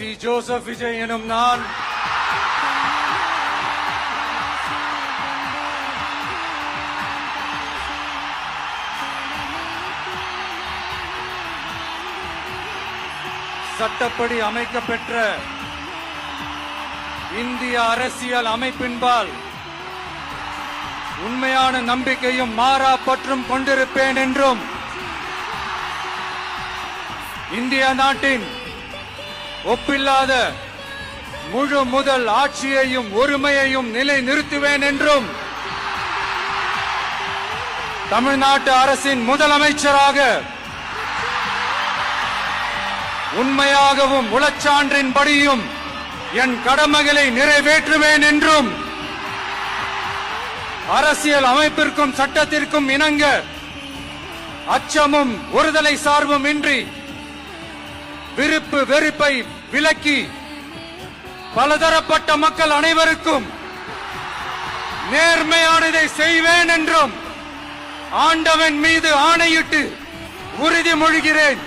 C Joseph Vijay எனும் நான் சட்டப்படி அமைக்கப்பெற்ற இந்திய அரசியல் அமைப்பின்பால் உண்மையான நம்பிக்கையும் மாறா பற்றும் கொண்டிருப்பேன் என்றும் இந்திய நாட்டின் ஒப்பில்லாத முழு முதல் ஆட்சியையும் ஒருமையையும் நிலைநிறுத்துவேன் என்றும் தமிழ்நாட்டு அரசின் முதலமைச்சராக உண்மையாகவும் உளச்சான்றின்படியும் என் கடமைகளை நிறைவேற்றுவேன் என்றும் அரசியல் அமைப்பிற்கும் சட்டத்திற்கும் இணங்க அச்சமும் ஒருதலை சார்பும் இன்றி விருப்பு வெறுப்பை விலக்கி பலதரப்பட்ட மக்கள் அனைவருக்கும் நேர்மையானதை செய்வேன் என்றும் ஆண்டவன் மீது ஆணையிட்டு உறுதிமொழிகிறேன்.